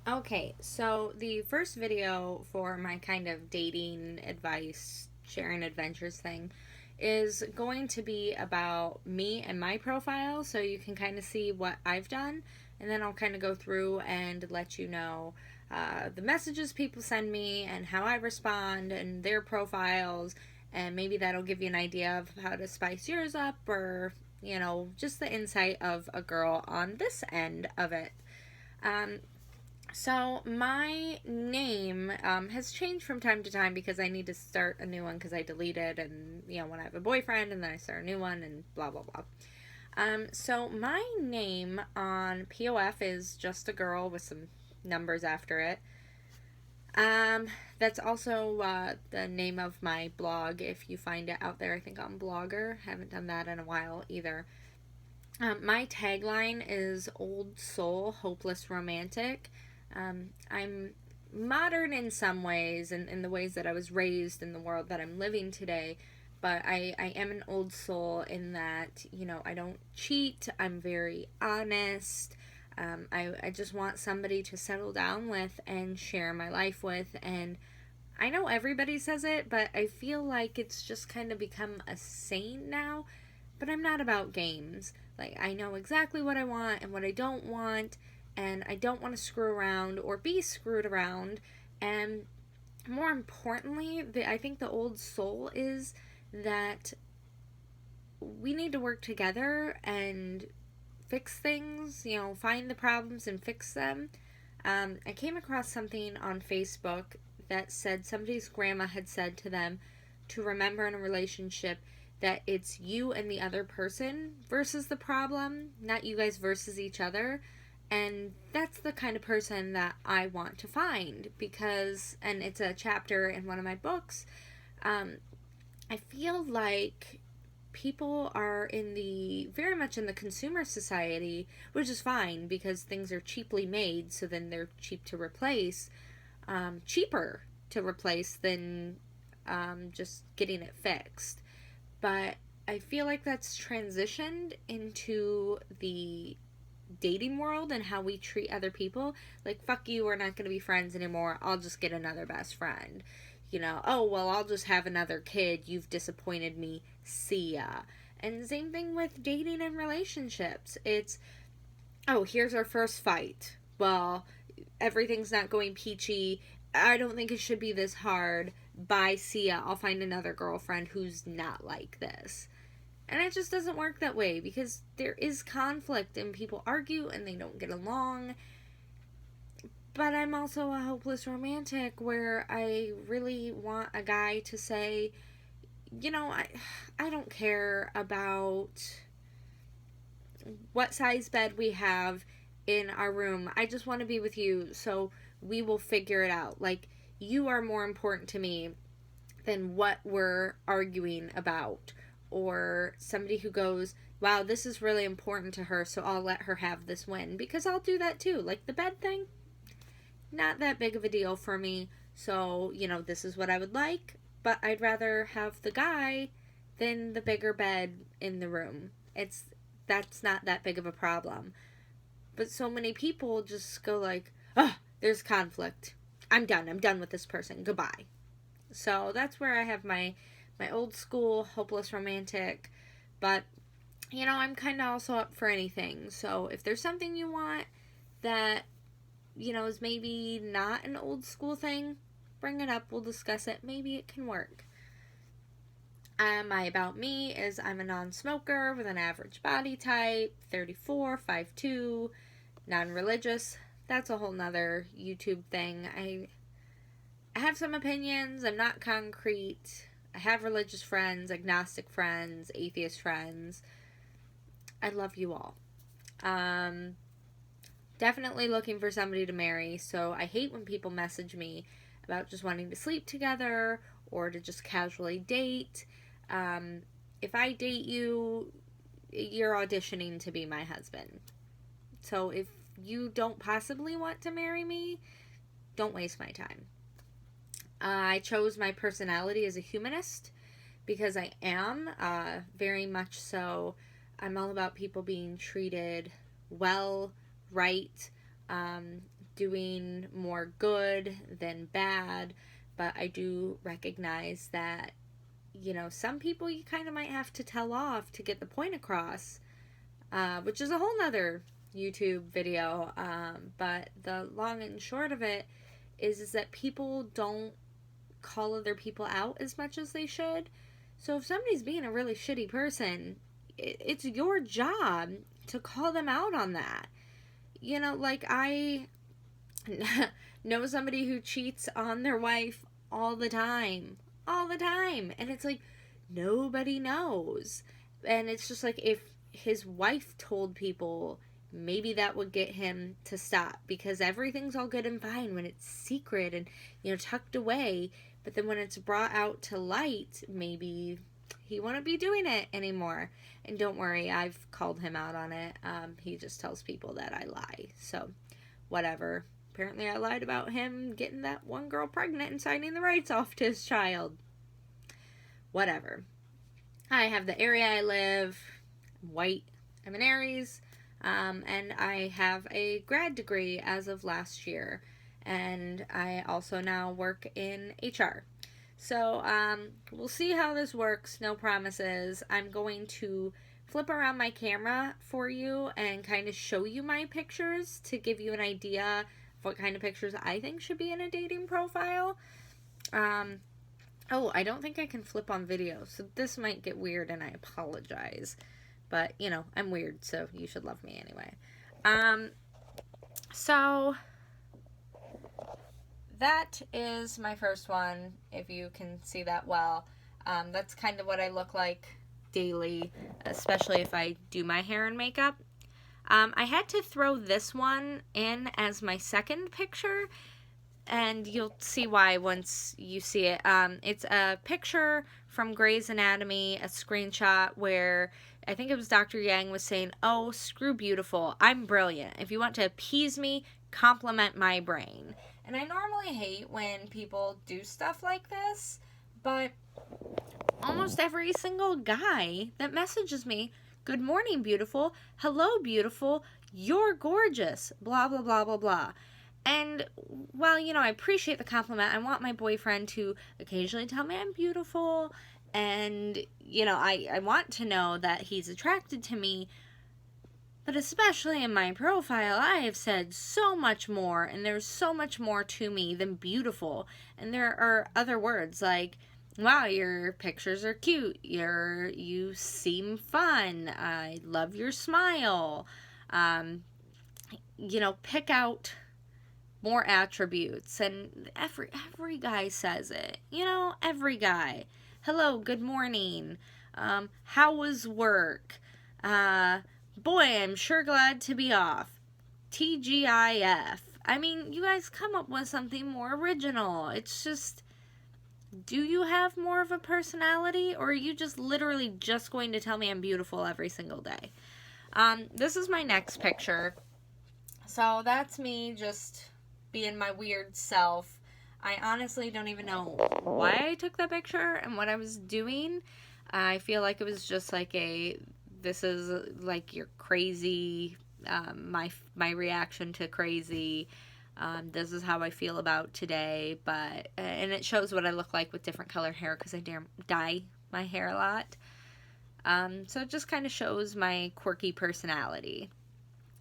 Okay, so the first video for my kind of dating advice, sharing adventures thing is going to be about me and my profile so you can kind of see what I've done. And then I'll kind of go through and let you know the messages people send me and how I respond and their profiles. And maybe that'll give you an idea of how to spice yours up or, just the insight of a girl on this end of it. Um, so my name has changed from time to time because I need to start a new one because I deleted and when I have a boyfriend and then I start a new one and blah blah blah. So my name on POF is just a girl with some numbers after it. That's also the name of my blog. If you find it out there, I think on Blogger. Haven't done that in a while either. My tagline is Old Soul, Hopeless Romantic. I'm modern in some ways, and in the ways that I was raised in the world that I'm living today, but I am an old soul in that, I don't cheat, I'm very honest. I just want somebody to settle down with and share my life with. And I know everybody says it, but I feel like it's just kind of become a saying now. But I'm not about games. Like, I know exactly what I want and what I don't want, and I don't want to screw around or be screwed around. And more importantly, I think the old soul is that we need to work together and fix things, find the problems and fix them. I came across something on Facebook that said somebody's grandma had said to them to remember in a relationship that it's you and the other person versus the problem, not you guys versus each other. And that's the kind of person that I want to find because, and it's a chapter in one of my books. Um, I feel like people are in the very much in the consumer society, which is fine because things are cheaply made, so then they're cheaper to replace than just getting it fixed. But I feel like that's transitioned into the dating world and how we treat other people. Like, fuck you, we're not going to be friends anymore. I'll just get another best friend. Oh, well, I'll just have another kid. You've disappointed me. See ya. And same thing with dating and relationships. It's, oh, here's our first fight. Well, everything's not going peachy. I don't think it should be this hard. Bye, see ya. I'll find another girlfriend who's not like this. And it just doesn't work that way because there is conflict and people argue and they don't get along. But I'm also a hopeless romantic where I really want a guy to say, I don't care about what size bed we have in our room. I just want to be with you, so we will figure it out. Like, you are more important to me than what we're arguing about. Or somebody who goes, wow, this is really important to her, so I'll let her have this win. Because I'll do that too. Like the bed thing, not that big of a deal for me. So, this is what I would like, but I'd rather have the guy than the bigger bed in the room. That's not that big of a problem. But so many people just go like, oh, there's conflict. I'm done. I'm done with this person. Goodbye. So that's where I have my old school hopeless romantic. But I'm kind of also up for anything. So if there's something you want that is maybe not an old school thing, bring it up. We'll discuss it. Maybe it can work. My about me is I'm a non-smoker with an average body type, 34, 5'2", non-religious. That's a whole nother YouTube thing. I have some opinions. I'm not concrete. I have religious friends, agnostic friends, atheist friends. I love you all. Um, Definitely looking for somebody to marry. So I hate when people message me about just wanting to sleep together or to just casually date. Um, if I date you, you're auditioning to be my husband. So if you don't possibly want to marry me, don't waste my time. I chose my personality as a humanist because I am very much so. I'm all about people being treated well, right, um, doing more good than bad, but I do recognize that, some people you kind of might have to tell off to get the point across, which is a whole nother YouTube video. But the long and short of it is that people don't call other people out as much as they should. So if somebody's being a really shitty person, it's your job to call them out on that. Like I know somebody who cheats on their wife all the time. All the time. And it's like, nobody knows. And it's just like, if his wife told people, maybe that would get him to stop, because everything's all good and fine when it's secret and, tucked away. But then when it's brought out to light, maybe he won't be doing it anymore. And don't worry, I've called him out on it. He just tells people that I lie. So, whatever. Apparently I lied about him getting that one girl pregnant and signing the rights off to his child. Whatever. I have the area I live. I'm white. I'm an Aries. And I have a grad degree as of last year. And I also now work in HR. So, we'll see how this works. No promises. I'm going to flip around my camera for you and kind of show you my pictures to give you an idea of what kind of pictures I think should be in a dating profile. I don't think I can flip on video, so this might get weird and I apologize. But, I'm weird, so you should love me anyway. So that is my first one, if you can see that well. That's kind of what I look like daily, especially if I do my hair and makeup. I had to throw this one in as my second picture, and you'll see why once you see it. It's a picture from Grey's Anatomy, a screenshot where I think it was Dr. Yang was saying, "Oh, screw beautiful, I'm brilliant. If you want to appease me, compliment my brain." And I normally hate when people do stuff like this, but almost every single guy that messages me, "Good morning, beautiful. Hello, beautiful. You're gorgeous. Blah, blah, blah, blah, blah." And while, I appreciate the compliment, I want my boyfriend to occasionally tell me I'm beautiful. And, I want to know that he's attracted to me. But especially in my profile, I have said so much more. And there's so much more to me than beautiful. And there are other words like, "Wow, your pictures are cute. You seem fun. I love your smile." Pick out more attributes. And every guy says it. Every guy. "Hello, good morning. How was work? Boy, I'm sure glad to be off. TGIF. I mean, you guys come up with something more original. It's just, do you have more of a personality, or are you just literally just going to tell me I'm beautiful every single day? This is my next picture. So that's me just being my weird self. I honestly don't even know why I took that picture and what I was doing. I feel like it was just like this is like your crazy, my reaction to crazy. This is how I feel about today, and it shows what I look like with different colored hair because I dye my hair a lot. So it just kind of shows my quirky personality.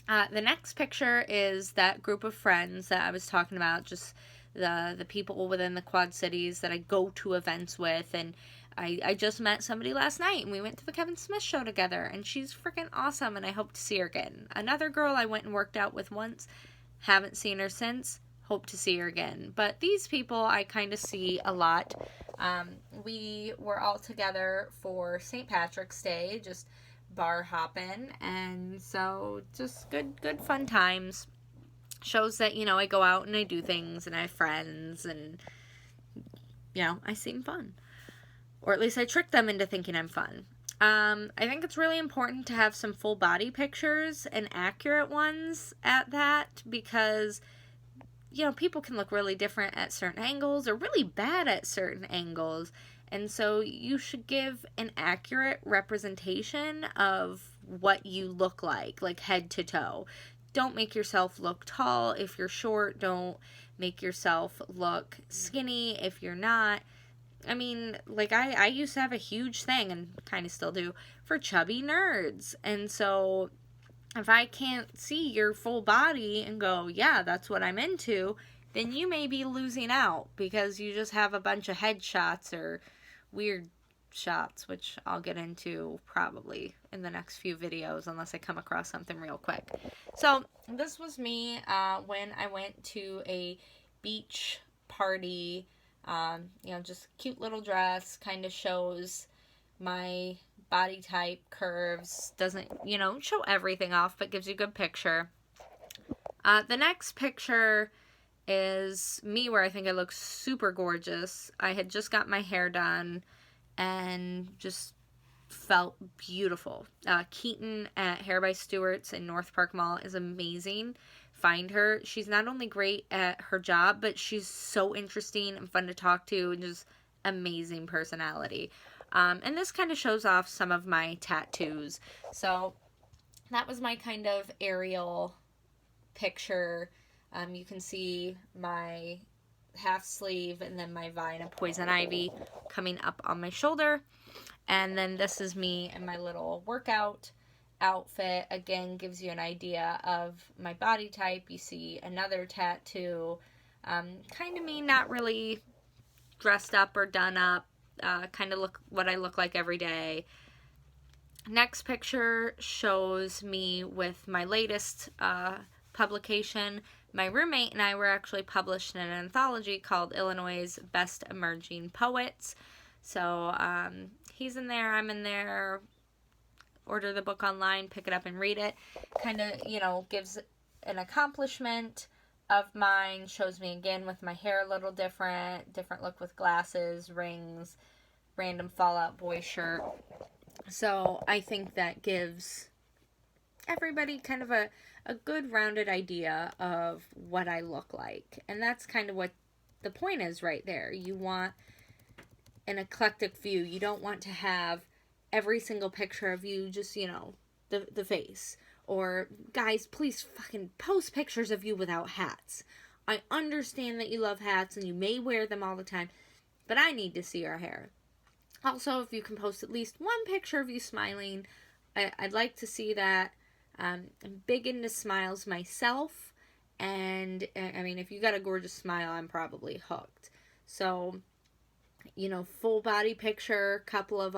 The next picture is that group of friends that I was talking about, just the people within the Quad Cities that I go to events with, and I just met somebody last night, and we went to the Kevin Smith show together, and she's freaking awesome, and I hope to see her again. Another girl I went and worked out with once, haven't seen her since, hope to see her again. But these people I kind of see a lot. We were all together for St. Patrick's Day, just bar hopping, and so just good fun times. Shows that, I go out and I do things and I have friends and, I seem fun. Or at least I trick them into thinking I'm fun. I think it's really important to have some full body pictures and accurate ones at that because, people can look really different at certain angles or really bad at certain angles. And so you should give an accurate representation of what you look like head to toe. don't make yourself look tall if you're short. Don't make yourself look skinny if you're not. I mean, like, I used to have a huge thing, and kind of still do, for chubby nerds. And so, if I can't see your full body and go, yeah, that's what I'm into, then you may be losing out because you just have a bunch of headshots or weird shots, which I'll get into probably in the next few videos unless I come across something real quick. So, this was me when I went to a beach party. Just cute little dress, kind of shows my body type, curves, doesn't, show everything off, but gives you a good picture. The next picture is me where I think I look super gorgeous. I had just got my hair done and just felt beautiful. Keaton at Hair by Stewart's in North Park Mall is amazing. Find her. She's not only great at her job, but she's so interesting and fun to talk to and just amazing personality. And this kind of shows off some of my tattoos. So that was my kind of aerial picture. You can see my half sleeve and then my vine of poison ivy coming up on my shoulder. And then this is me in my little workout outfit. Again, gives you an idea of my body type. You see another tattoo. Kind of me not really dressed up or done up. Kind of look what I look like every day. Next picture shows me with my latest publication. My roommate and I were actually published in an anthology called Illinois' Best Emerging Poets. So he's in there, I'm in there. Order the book online, pick it up and read it. Kind of, gives an accomplishment of mine. Shows me again with my hair a little different look with glasses, rings, random Fall Out Boy shirt. So I think that gives everybody kind of a good rounded idea of what I look like. And that's kind of what the point is right there. You want an eclectic view. You don't want to have every single picture of you just, the face. Or, guys, please fucking post pictures of you without hats. I understand that you love hats and you may wear them all the time, but I need to see your hair. Also, if you can post at least one picture of you smiling, I'd like to see that. I'm big into smiles myself, and, I mean, if you got a gorgeous smile, I'm probably hooked. So, full body picture, couple of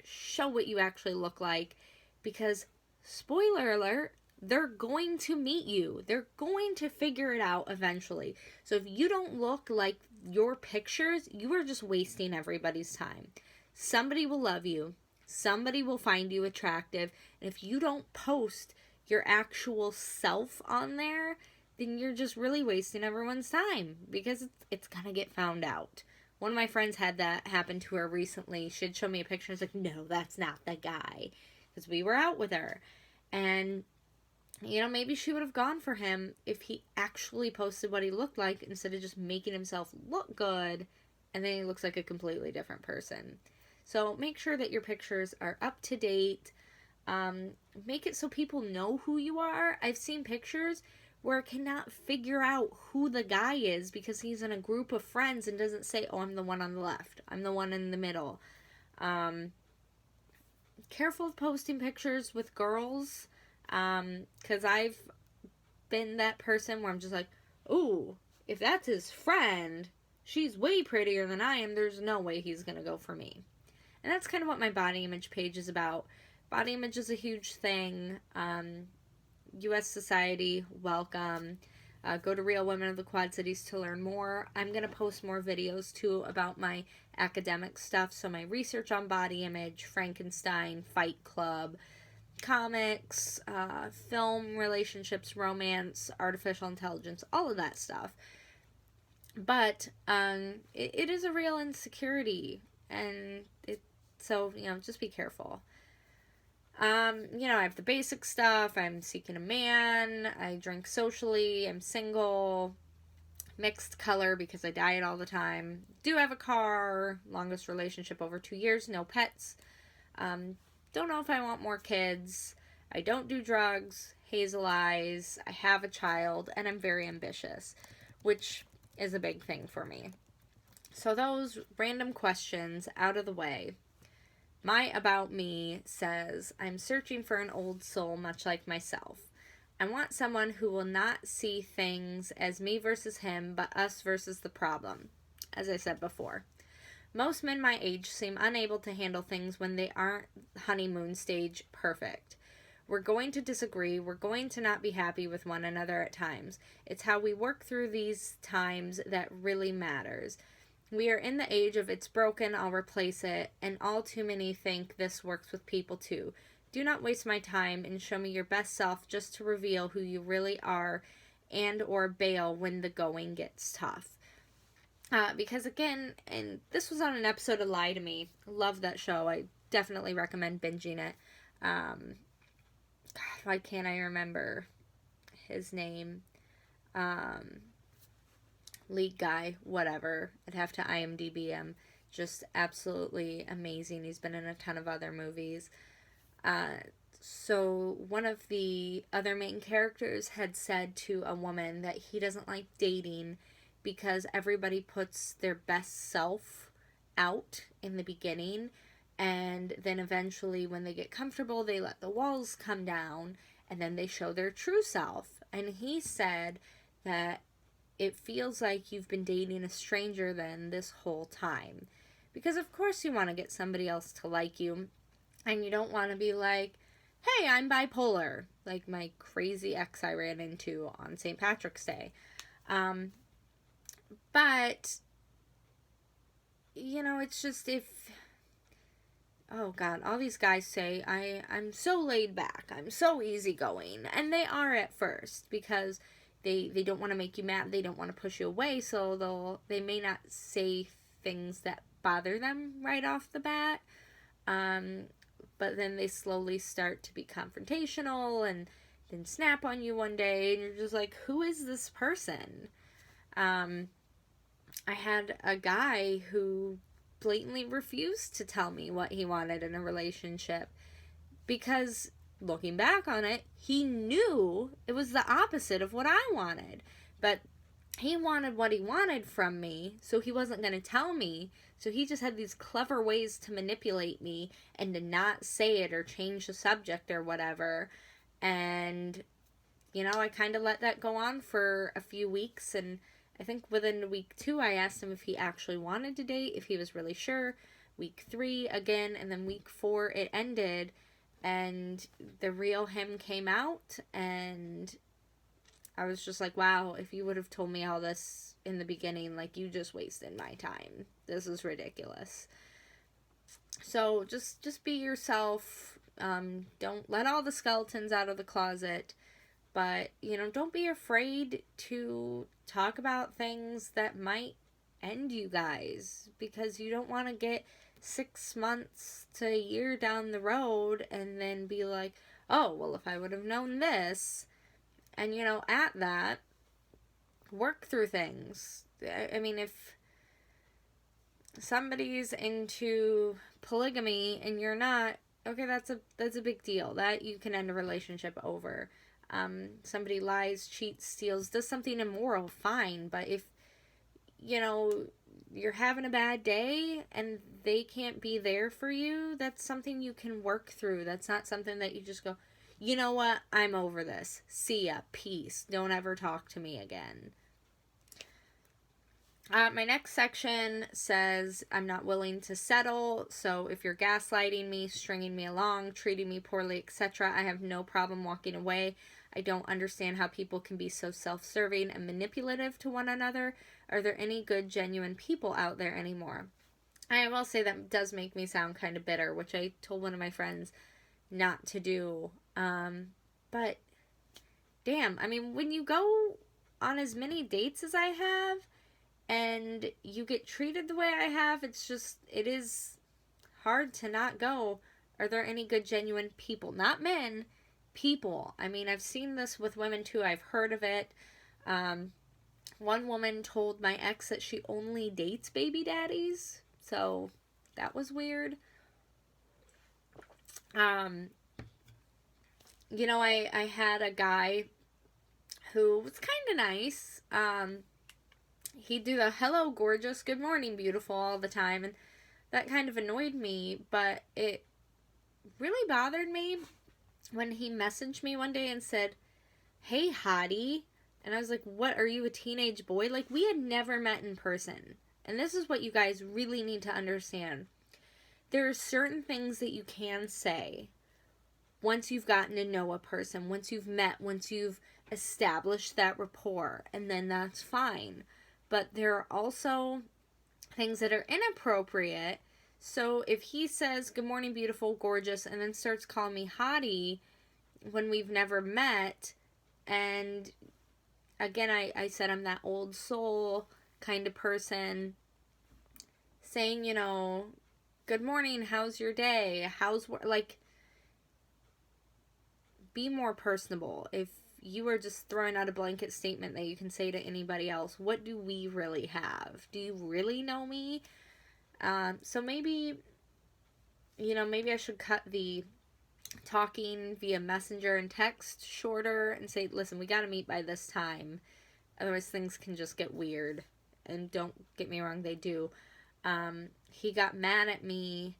show what you actually look like, because spoiler alert, they're going to meet you. They're going to figure it out eventually. So if you don't look like your pictures, you are just wasting everybody's time. Somebody will love you. Somebody will find you attractive. And if you don't post your actual self on there, then you're just really wasting everyone's time, because it's gonna get found out. One of my friends had that happen to her recently. She'd show me a picture. I was like, no, that's not the guy. Because we were out with her. And, maybe she would have gone for him if he actually posted what he looked like instead of just making himself look good. And then he looks like a completely different person. So make sure that your pictures are up to date. Make it so people know who you are. I've seen pictures where I cannot figure out who the guy is because he's in a group of friends and doesn't say, oh, I'm the one on the left. I'm the one in the middle. Careful of posting pictures with girls, because I've been that person where I'm just like, ooh, if that's his friend, she's way prettier than I am, there's no way he's going to go for me. And that's kind of what my body image page is about. Body image is a huge thing. U.S. Society, welcome. Go to Real Women of the Quad Cities to learn more. I'm going to post more videos, too, about my academic stuff. So my research on body image, Frankenstein, Fight Club, comics, film, relationships, romance, artificial intelligence, all of that stuff. But it is a real insecurity. And so, just be careful. I have the basic stuff. I'm seeking a man. I drink socially. I'm single. Mixed color because I diet all the time. Do have a car. Longest relationship over 2 years. No pets. Don't know if I want more kids. I don't do drugs. hazel eyes, I have a child, and I'm very ambitious, which is a big thing for me. So those random questions out of the way, my About Me says, I'm searching for an old soul much like myself. I want someone who will not see things as me versus him, but us versus the problem, as I said before. Most men my age seem unable to handle things when they aren't honeymoon stage perfect. We're going to disagree. We're going to not be happy with one another at times. It's how we work through these times that really matters. We are in the age of it's broken, I'll replace it, and all too many think this works with people too. Do not waste my time and show me your best self just to reveal who you really are and or bail when the going gets tough. Because again, and this was on an episode of Lie to Me. Love that show. I definitely recommend binging it. God, why can't I remember his name? Lead guy, whatever. I'd have to IMDb him. Just absolutely amazing. He's been in a ton of other movies. So one of the other main characters had said to a woman that he doesn't like dating because everybody puts their best self out in the beginning, and then eventually when they get comfortable, they let the walls come down, and then they show their true self. And he said that it feels like you've been dating a stranger then this whole time. Because of course you want to get somebody else to like you, and you don't want to be like, hey, I'm bipolar, like my crazy ex I ran into on St. Patrick's Day. But, you know, it's just oh God, all these guys say, I'm so laid back, I'm so easygoing, and they are at first, because they don't want to make you mad, they don't want to push you away, so they may not say things that bother them right off the bat, but then they slowly start to be confrontational, and then snap on you one day, and you're just like, who is this person? I had a guy who blatantly refused to tell me what he wanted in a relationship, because looking back on it, he knew it was the opposite of what I wanted. But he wanted what he wanted from me, so he wasn't going to tell me. So he just had these clever ways to manipulate me and to not say it or change the subject or whatever. And, you know, I kind of let that go on for a few weeks, and I think within week 2, I asked him if he actually wanted to date, if he was really sure. Week 3, again, and then week 4, it ended, and the real him came out, and I was just like, wow, if you would have told me all this in the beginning, like, you just wasted my time. This is ridiculous. So, just be yourself. Don't let all the skeletons out of the closet. But, you know, don't be afraid to talk about things that might end you guys, because you don't want to get 6 months to a year down the road and then be like, oh, well, if I would have known this. And, you know, at that, work through things. I mean, if somebody's into polygamy and you're not, okay, that's a big deal. That you can end a relationship over. Somebody lies, cheats, steals, does something immoral, fine. But if, you know, you're having a bad day and they can't be there for you, that's something you can work through. That's not something that you just go, you know what, I'm over this. See ya, peace. Don't ever talk to me again. My next section says, I'm not willing to settle, so if you're gaslighting me, stringing me along, treating me poorly, etc., I have no problem walking away. I don't understand how people can be so self-serving and manipulative to one another. Are there any good, genuine people out there anymore? I will say that does make me sound kind of bitter, which I told one of my friends not to do. But, damn, I mean, when you go on as many dates as I have, and you get treated the way I have, it is hard to not go. Are there any good, genuine people? Not men, people. I mean, I've seen this with women too. I've heard of it. One woman told my ex that she only dates baby daddies, so that was weird. You I had a guy who was kind of nice. He'd do the hello, gorgeous, good morning, beautiful all the time. And that kind of annoyed me, but it really bothered me when he messaged me one day and said, hey, hottie. And I was like, what, are you a teenage boy? Like, we had never met in person. And this is what you guys really need to understand. There are certain things that you can say once you've gotten to know a person, once you've met, once you've established that rapport, and then that's fine. But there are also things that are inappropriate. So if he says, good morning, beautiful, gorgeous, and then starts calling me hottie when we've never met, and again, I said I'm that old soul kind of person, saying, good morning, how's your day, like, be more personable. If you are just throwing out a blanket statement that you can say to anybody else, what do we really have? Do you really know me? So maybe I should cut the talking via messenger and text shorter and say, listen, we gotta meet by this time. Otherwise things can just get weird. And don't get me wrong, they do. He got mad at me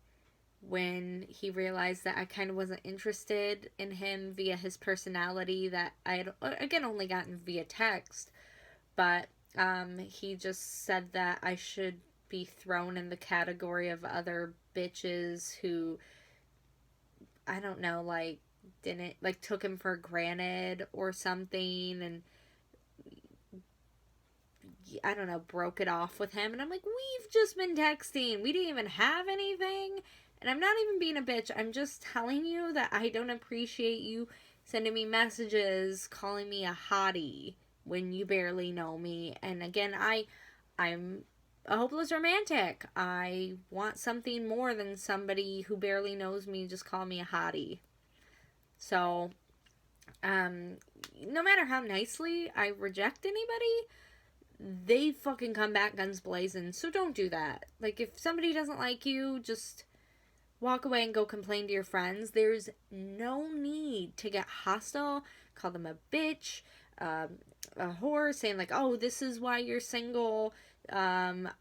when he realized that I kind of wasn't interested in him via his personality, that I had, again, only gotten via text. But he just said that I should be thrown in the category of other bitches who, I don't know, like, didn't, like, took him for granted or something, and I don't know, broke it off with him. And I'm like, we've just been texting. We didn't even have anything. And I'm not even being a bitch. I'm just telling you that I don't appreciate you sending me messages, calling me a hottie when you barely know me. And again, I'm a hopeless romantic. I want something more than somebody who barely knows me just call me a hottie. So, no matter how nicely I reject anybody, they fucking come back guns blazing. So don't do that. Like, if somebody doesn't like you, just walk away and go complain to your friends. There's no need to get hostile, call them a bitch, a whore, saying like, oh, this is why you're single. I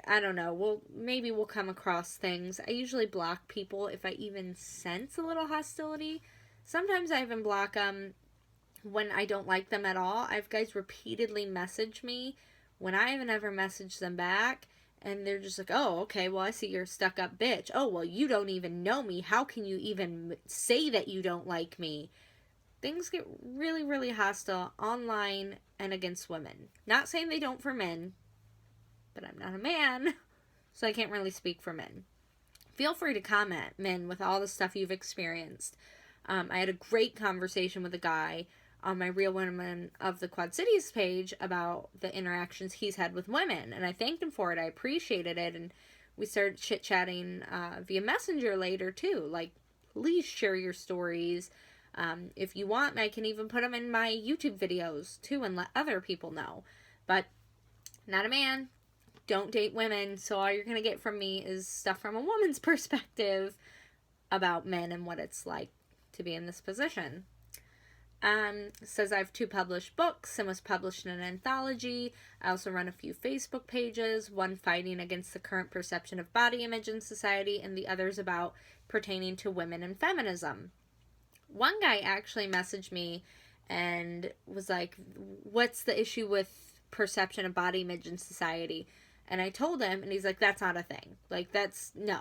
don't know. Well, maybe we'll come across things. I usually block people if I even sense a little hostility. Sometimes I even block them when I don't like them at all. I've guys repeatedly message me when I haven't ever messaged them back. And they're just like, oh, okay, well, I see you're a stuck-up bitch. Oh, well, you don't even know me. How can you even say that you don't like me? Things get really, really hostile online and against women. Not saying they don't for men, but I'm not a man, so I can't really speak for men. Feel free to comment, men, with all the stuff you've experienced. I had a great conversation with a guy on my Real Women of the Quad Cities page about the interactions he's had with women, and I thanked him for it. I appreciated it, and we started chit-chatting via Messenger later, too. Like, please share your stories. If you want, I can even put them in my YouTube videos, too, and let other people know. But, not a man. Don't date women, so all you're going to get from me is stuff from a woman's perspective about men and what it's like to be in this position. Says I have 2 published books and was published in an anthology. I also run a few Facebook pages, one fighting against the current perception of body image in society, and the others about pertaining to women and feminism. One guy actually messaged me and was like, what's the issue with perception of body image in society? And I told him, and he's like, that's not a thing. Like, that's, no.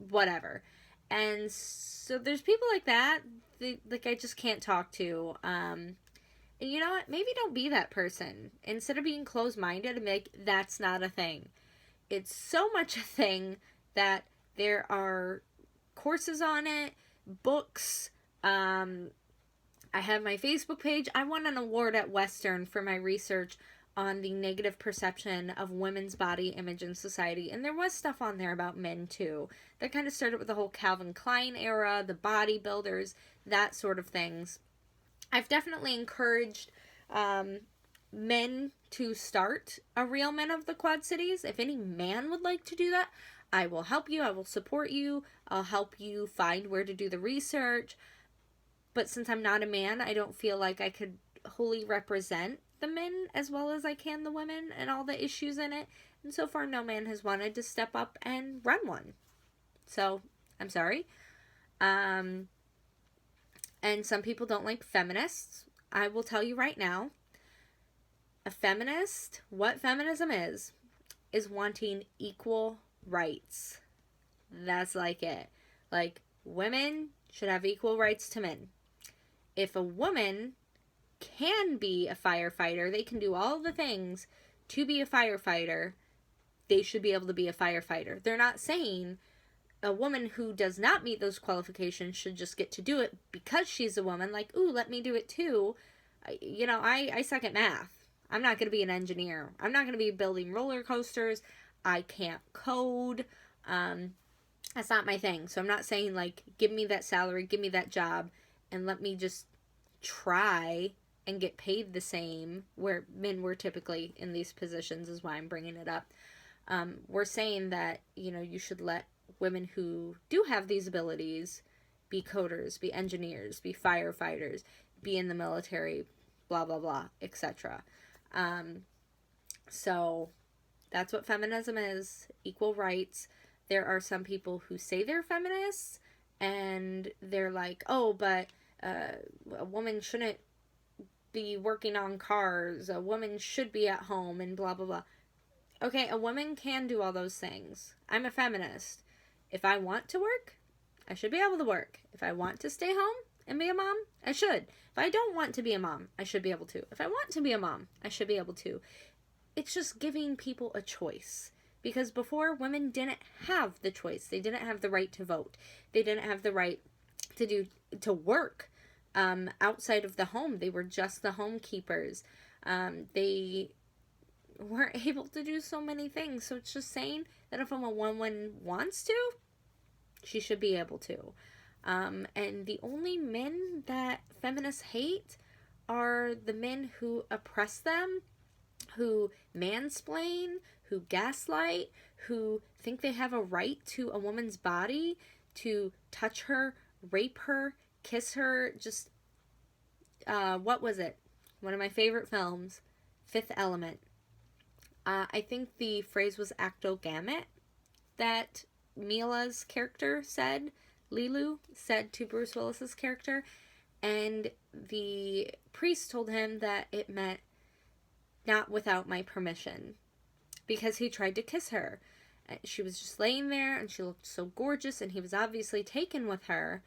Whatever. And so there's people like that, like, I just can't talk to. And you know what? Maybe don't be that person. Instead of being closed-minded and be like, that's not a thing. It's so much a thing that there are courses on it, books. I have my Facebook page. I won an award at Western for my research on the negative perception of women's body image in society. And there was stuff on there about men, too. That kind of started with the whole Calvin Klein era, the bodybuilders, that sort of things. I've definitely encouraged men to start a Real Men of the Quad Cities. If any man would like to do that, I will help you. I will support you. I'll help you find where to do the research. But since I'm not a man, I don't feel like I could wholly represent the men as well as I can the women and all the issues in it. And so far, no man has wanted to step up and run one. So, I'm sorry. And some people don't like feminists. I will tell you right now, a feminist, what feminism is wanting equal rights. That's like it. Like, women should have equal rights to men. If a woman can be a firefighter, they can do all the things to be a firefighter, they should be able to be a firefighter. They're not saying a woman who does not meet those qualifications should just get to do it because she's a woman. Like, ooh, let me do it too. I suck at math. I'm not going to be an engineer. I'm not going to be building roller coasters. I can't code. That's not my thing. So I'm not saying, like, give me that salary, give me that job, and let me just try and get paid the same, where men were typically in these positions, is why I'm bringing it up. We're saying that, you should let women who do have these abilities be coders, be engineers, be firefighters, be in the military, blah, blah, blah, etc. So that's what feminism is, equal rights. There are some people who say they're feminists, and they're like, oh, but a woman shouldn't be working on cars, a woman should be at home, and blah, blah, blah. Okay, a woman can do all those things. I'm a feminist. If I want to work, I should be able to work. If I want to stay home and be a mom, I should. If I don't want to be a mom, I should be able to. If I want to be a mom, I should be able to. It's just giving people a choice. Because before, women didn't have the choice. They didn't have the right to vote. They didn't have the right to work outside of the home. They were just the home keepers. They weren't able to do so many things. So it's just saying that if a woman wants to, she should be able to. And the only men that feminists hate are the men who oppress them, who mansplain, who gaslight, who think they have a right to a woman's body, to touch her, rape her, kiss her. Just, what was it? One of my favorite films, Fifth Element. I think the phrase was actogamut that Mila's character said, Lilu said to Bruce Willis's character, and the priest told him that it meant not without my permission, because he tried to kiss her. She was just laying there, and she looked so gorgeous, and he was obviously taken with her,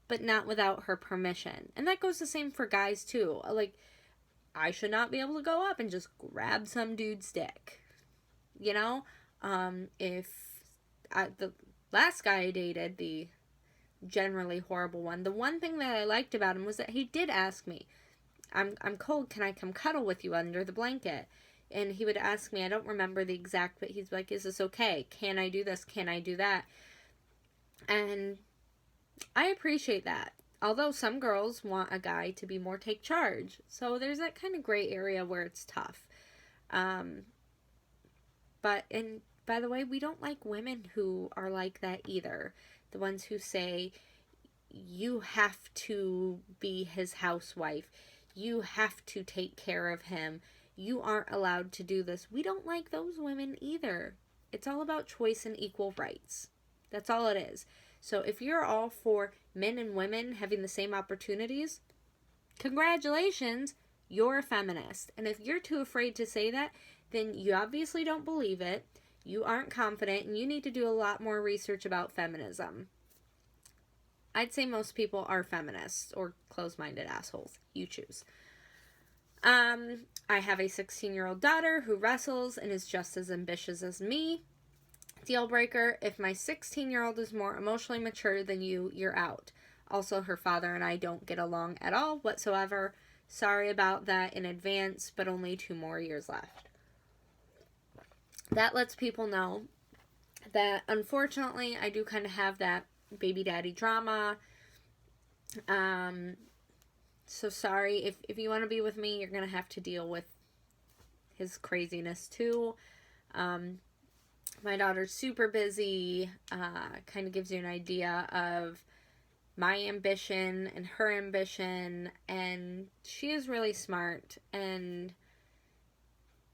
but not without her permission. And that goes the same for guys, too. Like, I should not be able to go up and just grab some dude's dick. If the last guy I dated, the generally horrible one, the one thing that I liked about him was that he did ask me, I'm cold, can I come cuddle with you under the blanket? And he would ask me, I don't remember the exact, but he's like, is this okay? Can I do this? Can I do that? And I appreciate that. Although some girls want a guy to be more take charge. So there's that kind of gray area where it's tough. And by the way, we don't like women who are like that either. The ones who say, you have to be his housewife. You have to take care of him. You aren't allowed to do this. We don't like those women either. It's all about choice and equal rights. That's all it is. So if you're all for men and women having the same opportunities, congratulations, you're a feminist. And if you're too afraid to say that, then you obviously don't believe it, you aren't confident, and you need to do a lot more research about feminism. I'd say most people are feminists or closed-minded assholes. You choose. I have a 16-year-old daughter who wrestles and is just as ambitious as me. Deal breaker, if my 16-year-old is more emotionally mature than you, you're out. Also, her father and I don't get along at all whatsoever. Sorry about that in advance, but only 2 more years left. That lets people know that, unfortunately, I do kind of have that baby daddy drama. So sorry. If you want to be with me, you're going to have to deal with his craziness too. My daughter's super busy. Kind of gives you an idea of my ambition and her ambition, and she is really smart, and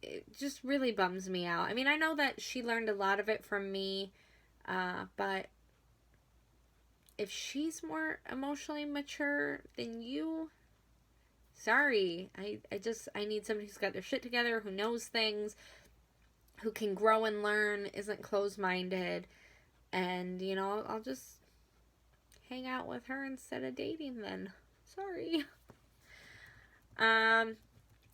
it just really bums me out. I mean, I know that she learned a lot of it from me, but if she's more emotionally mature than you, sorry. I need somebody who's got their shit together, who knows things, who can grow and learn, isn't closed-minded, and, I'll just hang out with her instead of dating then. Sorry. And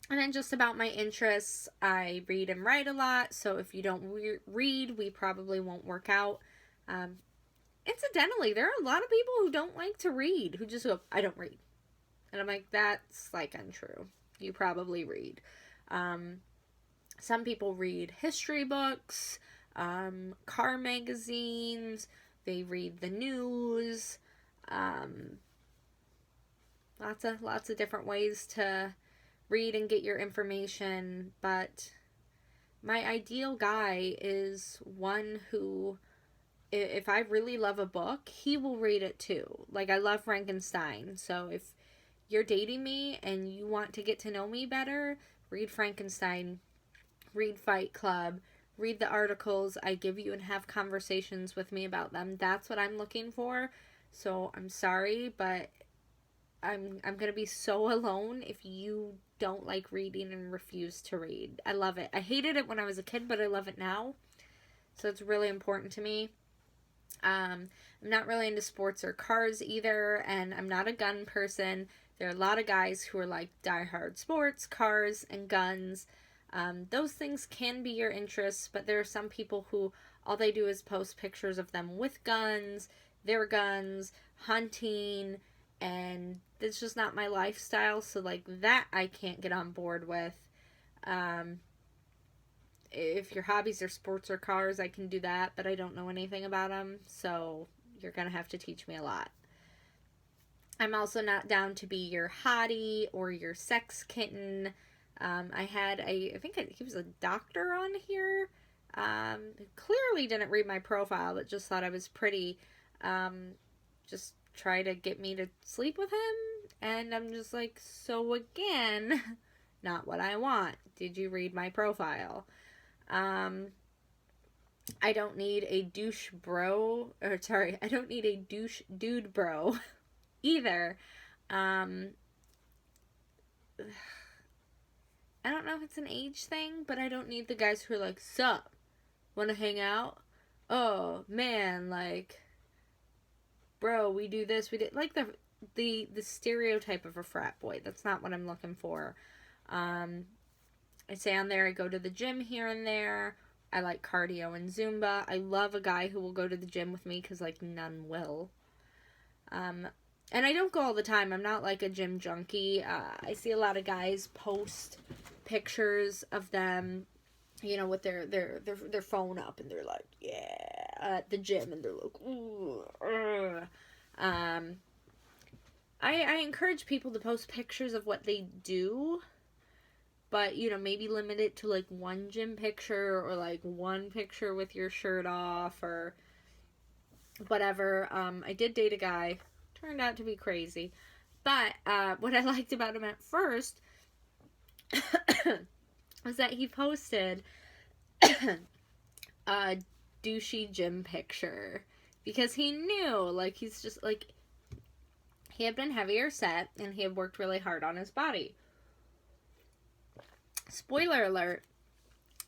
then just about my interests, I read and write a lot, so if you don't read, we probably won't work out. Incidentally, there are a lot of people who don't like to read, who just go, I don't read. And I'm like, that's, untrue. You probably read. Some people read history books, car magazines, they read the news, lots of different ways to read and get your information, but my ideal guy is one who, if I really love a book, he will read it too. Like, I love Frankenstein, so if you're dating me and you want to get to know me better, read Frankenstein, read Fight Club, read the articles I give you and have conversations with me about them. That's what I'm looking for. So I'm sorry, but I'm going to be so alone if you don't like reading and refuse to read. I love it. I hated it when I was a kid, but I love it now. So it's really important to me. I'm not really into sports or cars either, and I'm not a gun person. There are a lot of guys who are like diehard sports, cars, and guns. Those things can be your interests, but there are some people who all they do is post pictures of them with guns, their guns, hunting, and it's just not my lifestyle, so like that I can't get on board with. If your hobbies are sports or cars, I can do that, but I don't know anything about them, so you're gonna have to teach me a lot. I'm also not down to be your hottie or your sex kitten. I think he was a doctor on here. Clearly didn't read my profile, but just thought I was pretty. Just try to get me to sleep with him. And I'm just like, so again, not what I want. Did you read my profile? I don't need a douche bro, I don't need a douche dude bro either. I don't know if it's an age thing, but I don't need the guys who are like, sup, wanna hang out? Oh, man, like, bro, we do this, we did, like the stereotype of a frat boy. That's not what I'm looking for. I say on there, I go to the gym here and there. I like cardio and Zumba. I love a guy who will go to the gym with me, because, like, none will. And I don't go all the time. I'm not like a gym junkie. I see a lot of guys post pictures of them, with their phone up, and they're like, yeah, at the gym, and they're like, ooh, I encourage people to post pictures of what they do, but, maybe limit it to, like, one gym picture, or, like, one picture with your shirt off, or whatever. I did date a guy. Turned out to be crazy. But what I liked about him at first was that he posted a douchey gym picture. Because he knew, like, he's just, like, he had been heavier set, and he had worked really hard on his body. Spoiler alert,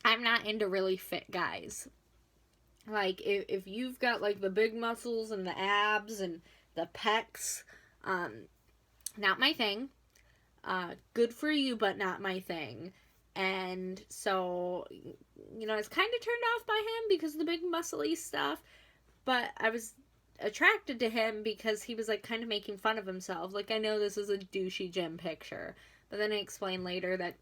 I'm not into really fit guys. Like, if you've got, like, the big muscles and the abs and the pecs, not my thing. Good for you, but not my thing. And so, I was kind of turned off by him because of the big muscly stuff, but I was attracted to him because he was, like, kind of making fun of himself. Like, I know this is a douchey gym picture, but then I explained later that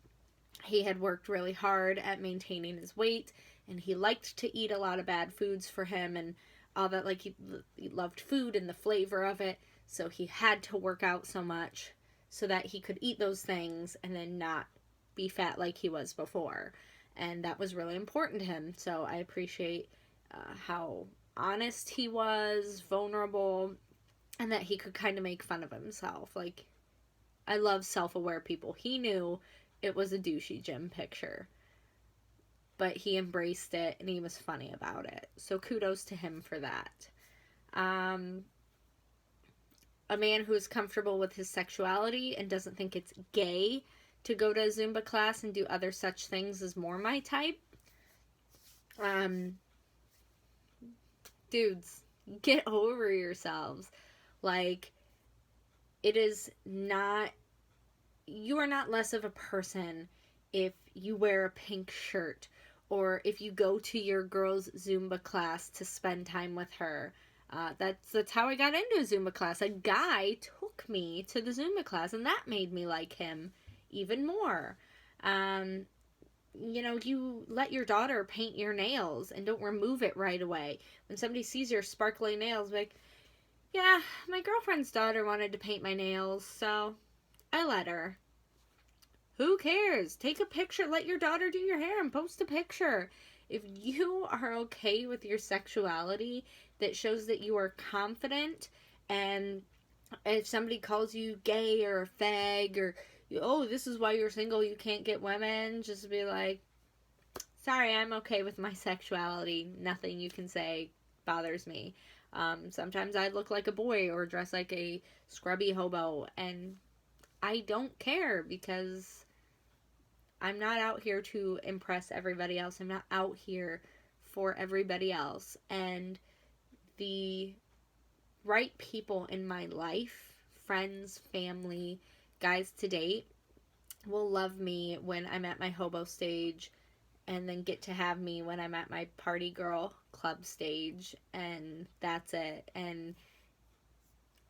he had worked really hard at maintaining his weight, and he liked to eat a lot of bad foods for him, and all that, like, he loved food and the flavor of it, so he had to work out so much so that he could eat those things and then not be fat like he was before. And that was really important to him, so I appreciate how honest he was, vulnerable, and that he could kind of make fun of himself. Like, I love self-aware people. He knew it was a douchey gym picture, but he embraced it and he was funny about it. So kudos to him for that. A man who is comfortable with his sexuality and doesn't think it's gay to go to a Zumba class and do other such things is more my type. Dudes, get over yourselves. Like, it is not, you are not less of a person if you wear a pink shirt or if you go to your girl's Zumba class to spend time with her. That's how I got into a Zumba class. A guy took me to the Zumba class, and that made me like him even more. You let your daughter paint your nails and don't remove it right away. When somebody sees your sparkly nails, like, yeah, my girlfriend's daughter wanted to paint my nails, so I let her. Who cares? Take a picture. Let your daughter do your hair and post a picture. If you are okay with your sexuality, that shows that you are confident, and if somebody calls you gay or a fag or, oh, this is why you're single, you can't get women, just be like, sorry, I'm okay with my sexuality. Nothing you can say bothers me. Sometimes I look like a boy or dress like a scrubby hobo, and I don't care because I'm not out here to impress everybody else. I'm not out here for everybody else. And the right people in my life, friends, family, guys to date, will love me when I'm at my hobo stage and then get to have me when I'm at my party girl club stage, and that's it. And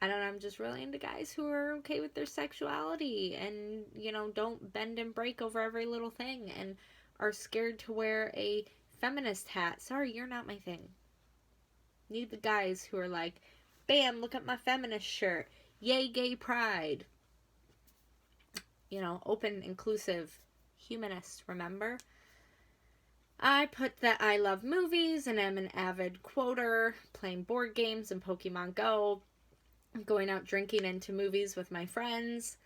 I don't know, I'm just really into guys who are okay with their sexuality and, don't bend and break over every little thing and are scared to wear a feminist hat. Sorry, you're not my thing. Need the guys who are like, bam, look at my feminist shirt. Yay, gay pride. Open, inclusive, humanist, remember? I put that I love movies and am an avid quoter, playing board games and Pokemon Go, going out drinking and to movies with my friends.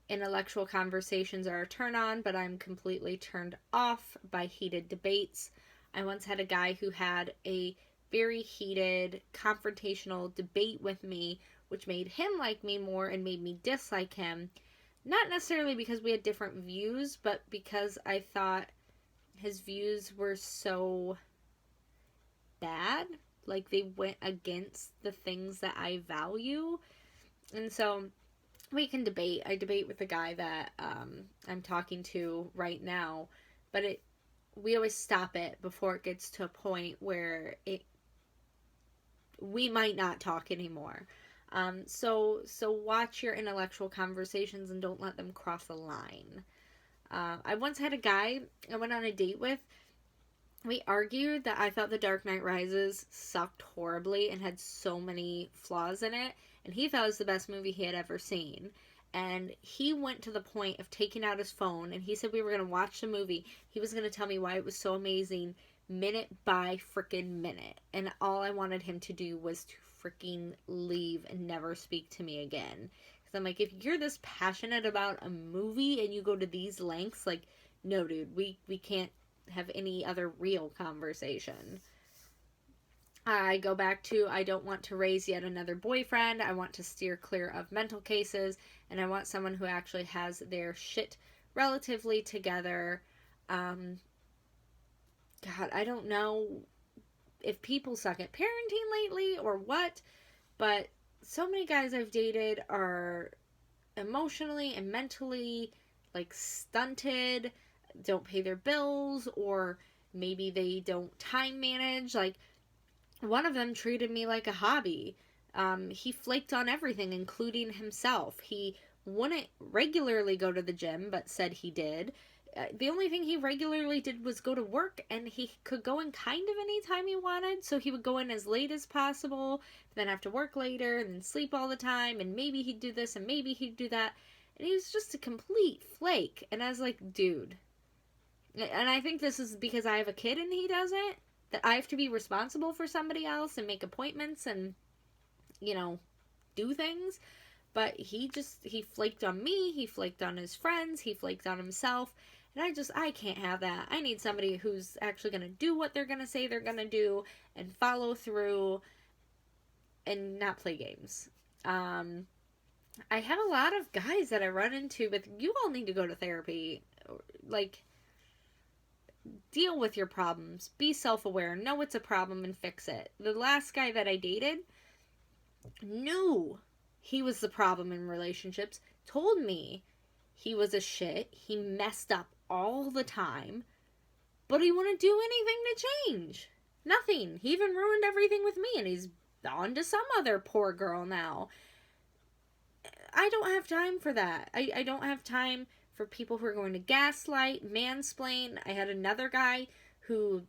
Intellectual conversations are a turn on, but I'm completely turned off by heated debates. I once had a guy who had a very heated, confrontational debate with me, which made him like me more and made me dislike him. Not necessarily because we had different views, but because I thought his views were so bad. Like, they went against the things that I value. And so we can debate. I debate with the guy that I'm talking to right now, but we always stop it before it gets to a point where we might not talk anymore. So watch your intellectual conversations and don't let them cross a line. I once had a guy I went on a date with. We argued that I thought The Dark Knight Rises sucked horribly and had so many flaws in it, and he thought it was the best movie he had ever seen. And he went to the point of taking out his phone, and he said we were going to watch the movie. He was going to tell me why it was so amazing, minute by freaking minute. And all I wanted him to do was to freaking leave and never speak to me again. Because I'm like, if you're this passionate about a movie and you go to these lengths, like, no, dude, we can't have any other real conversation. I go back to, I don't want to raise yet another boyfriend. I want to steer clear of mental cases, and I want someone who actually has their shit relatively together. God, I don't know if people suck at parenting lately or what, but so many guys I've dated are emotionally and mentally, like, stunted, don't pay their bills, or maybe they don't time manage. Like, one of them treated me like a hobby. He flaked on everything, including himself. He wouldn't regularly go to the gym, but said he did. The only thing he regularly did was go to work, and he could go in kind of any time he wanted. So he would go in as late as possible, then have to work later, and then sleep all the time, and maybe he'd do this, and maybe he'd do that. And he was just a complete flake. And I was like, dude. And I think this is because I have a kid and he doesn't. That I have to be responsible for somebody else and make appointments and, do things. But he flaked on me, he flaked on his friends, he flaked on himself. And I can't have that. I need somebody who's actually going to do what they're going to say they're going to do and follow through and not play games. I have a lot of guys that I run into with, you all need to go to therapy. Like, deal with your problems. Be self-aware. Know it's a problem and fix it. The last guy that I dated knew he was the problem in relationships. Told me he was a shit. He messed up all the time. But he wouldn't do anything to change. Nothing. He even ruined everything with me. And he's on to some other poor girl now. I don't have time for that. I don't have time for people who are going to gaslight, mansplain. I had another guy who,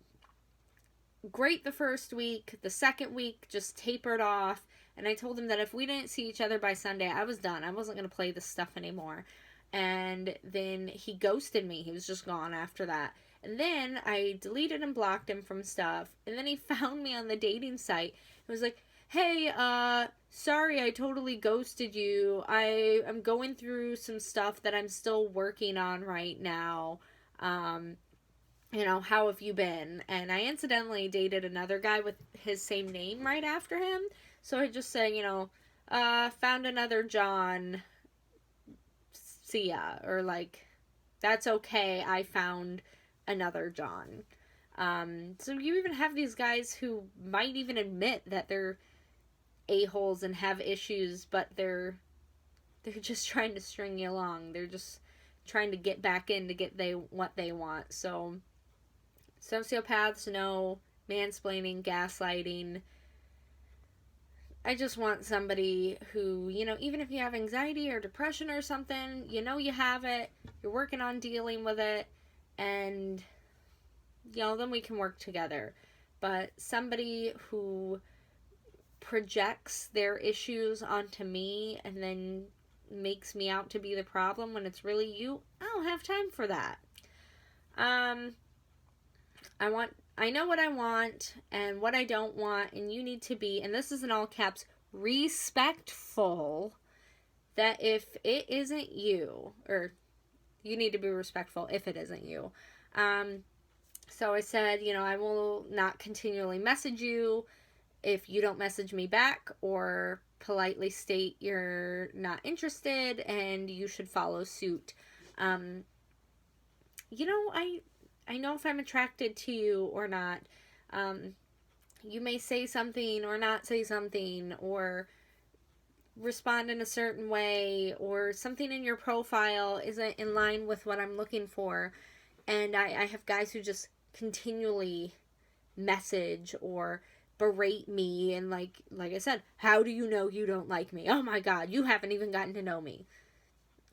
great the first week, the second week just tapered off. And I told him that if we didn't see each other by Sunday, I was done. I wasn't going to play this stuff anymore. And then he ghosted me. He was just gone after that. And then I deleted and blocked him from stuff. And then he found me on the dating site. It was like, hey, sorry, I totally ghosted you. I'm going through some stuff that I'm still working on right now. How have you been? And I incidentally dated another guy with his same name right after him. So I just said, found another John. See ya. Or like, that's okay. I found another John. So you even have these guys who might even admit that they're a-holes and have issues, but they're just trying to string you along. They're just trying to get back in to get what they want. So sociopaths, no. Mansplaining, gaslighting. I just want somebody who, even if you have anxiety or depression or something, you have it, you're working on dealing with it, and, then we can work together. But somebody who projects their issues onto me and then makes me out to be the problem when it's really you, I don't have time for that. I know what I want and what I don't want, and you need to be, and this is in all caps, respectful, that if it isn't you, or you need to be respectful if it isn't you. So I said, I will not continually message you if you don't message me back or politely state you're not interested and you should follow suit. I know if I'm attracted to you or not. You may say something or not say something or respond in a certain way or something in your profile isn't in line with what I'm looking for. And I have guys who just continually message or berate me and like I said, how do you know you don't like me? Oh my God, you haven't even gotten to know me.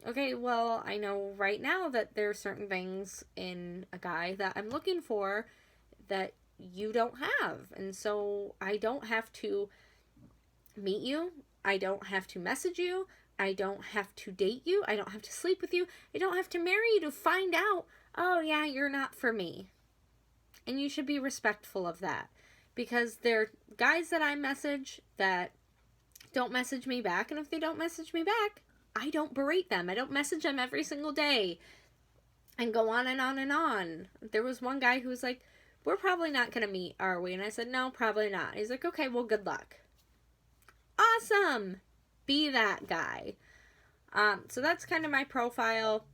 Okay, well, I know right now that there are certain things in a guy that I'm looking for that you don't have. And so I don't have to meet you. I don't have to message you. I don't have to date you. I don't have to sleep with you. I don't have to marry you to find out, oh yeah, you're not for me. And you should be respectful of that. Because there are guys that I message that don't message me back. And if they don't message me back, I don't berate them. I don't message them every single day and go on and on and on. There was one guy who was like, we're probably not going to meet, are we? And I said, no, probably not. He's like, okay, well, good luck. Awesome. Be that guy. So that's kind of my profile.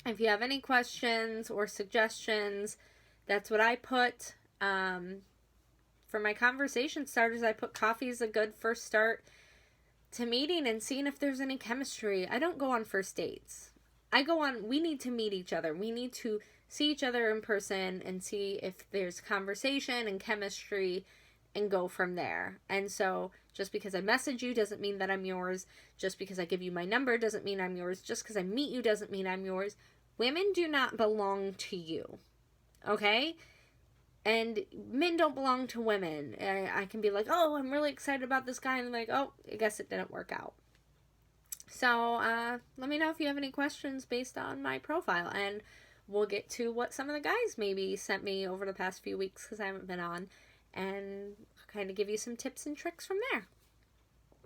If you have any questions or suggestions, that's what I put. For my conversation starters, I put coffee is a good first start to meeting and seeing if there's any chemistry. I don't go on first dates. We need to meet each other. We need to see each other in person and see if there's conversation and chemistry and go from there. And so just because I message you doesn't mean that I'm yours. Just because I give you my number doesn't mean I'm yours. Just because I meet you doesn't mean I'm yours. Women do not belong to you. Okay? And men don't belong to women. I can be like, oh, I'm really excited about this guy. And I'm like, oh, I guess it didn't work out. So let me know if you have any questions based on my profile. And we'll get to what some of the guys maybe sent me over the past few weeks because I haven't been on. And kind of give you some tips and tricks from there.